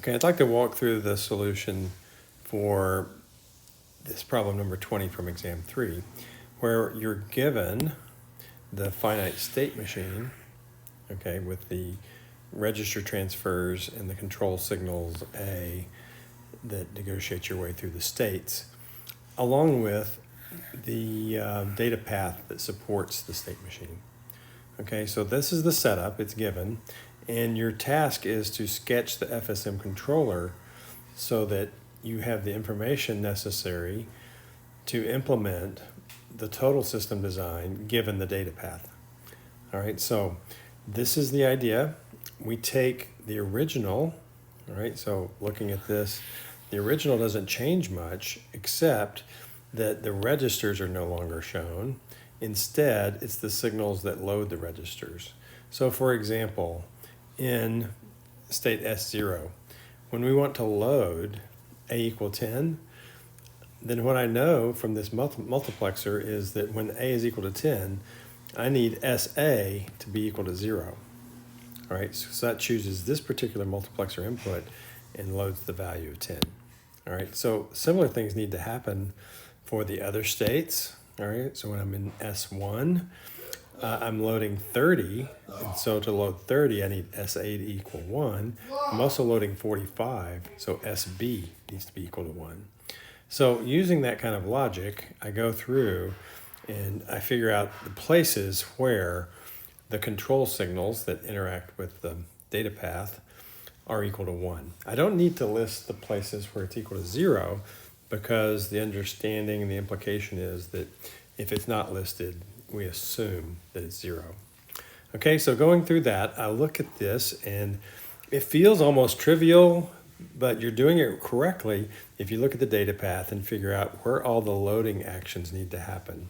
Okay, I'd like to walk through the solution for this problem number 20 from exam 3, where you're given the finite state machine, okay, with the register transfers and the control signals A that negotiate your way through the states, along with the data path that supports the state machine. Okay, so this is the setup, it's given, and your task is to sketch the FSM controller so that you have the information necessary to implement the total system design given the data path. All right, so this is the idea. We take the original, all right, so looking at this, the original doesn't change much except that the registers are no longer shown. Instead, it's the signals that load the registers. So for example, in state S0, when we want to load A equal 10, then what I know from this multiplexer is that when A is equal to 10, I need SA to be equal to 0. All right, so that chooses this particular multiplexer input and loads the value of 10. All right, so similar things need to happen for the other states. All right, so when I'm in S1, I'm loading 30, and so to load 30, I need SA to equal 1. I'm also loading 45, so SB needs to be equal to 1. So using that kind of logic, I go through and I figure out the places where the control signals that interact with the data path are equal to 1. I don't need to list the places where it's equal to 0 because the understanding and the implication is that if it's not listed, we assume that it's 0. Okay, so going through that, I look at this and it feels almost trivial, but you're doing it correctly if you look at the data path and figure out where all the loading actions need to happen.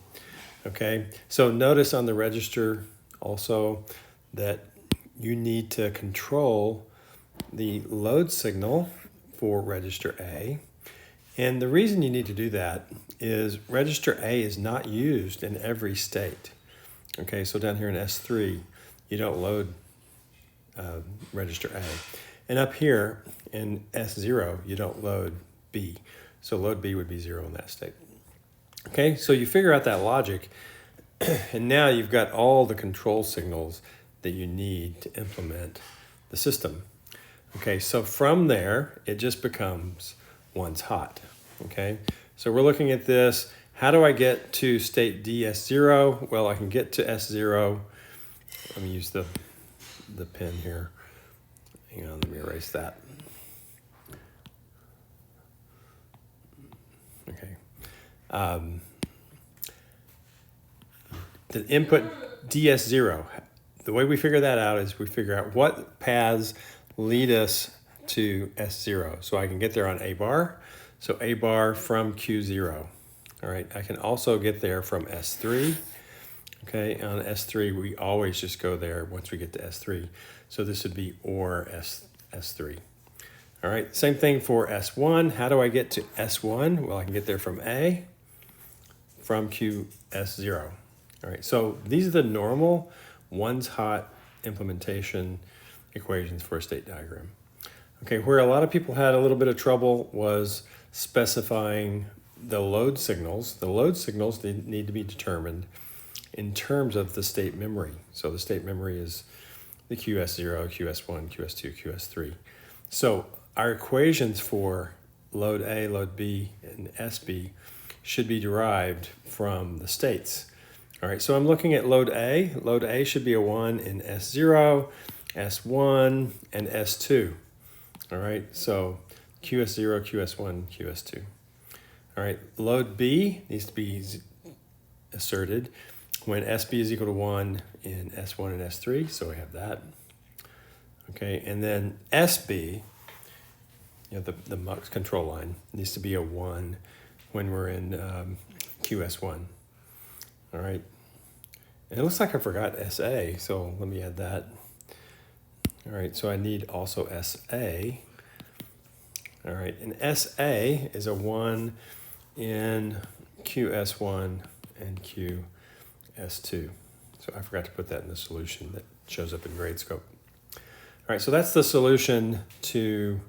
Okay, so notice on the register also that you need to control the load signal for register A. And the reason you need to do that is register A is not used in every state. Okay, so down here in S3, you don't load register A. And up here in S0, you don't load B. So load B would be 0 in that state. Okay, so you figure out that logic, and now you've got all the control signals that you need to implement the system. Okay, so from there, it just becomes one's hot. Okay, so we're looking at this. How do I get to state D S0? Well, I can get to S0. Let me use the pen here. Hang on, let me erase that. Okay. The input DS0, the way we figure that out is we figure out what paths lead us to S0. So I can get there on A bar. So A bar from Q0. All right, I can also get there from S3. Okay, on S3, we always just go there once we get to S3. So this would be OR S3. All right, same thing for S1. How do I get to S1? Well, I can get there from A, from Q S0. All right, so these are the normal one's hot implementation equations for a state diagram. Okay, where a lot of people had a little bit of trouble was specifying the load signals. The load signals need to be determined in terms of the state memory. So the state memory is the QS0, QS1, QS2, QS3. So our equations for load A, load B, and SB should be derived from the states. All right, so I'm looking at load A. Load A should be a 1 in S0, S1, and S2. All right, so QS0, QS1, QS2. All right, load B needs to be asserted when SB is equal to 1 in S1 and S3, so we have that. Okay, and then SB, the mux control line, needs to be a 1 when we're in QS1. All right, and it looks like I forgot SA, so let me add that. All right, so I need also SA. All right, and SA is a 1 in QS1 and QS2. So I forgot to put that in the solution that shows up in grade scope. All right, so that's the solution to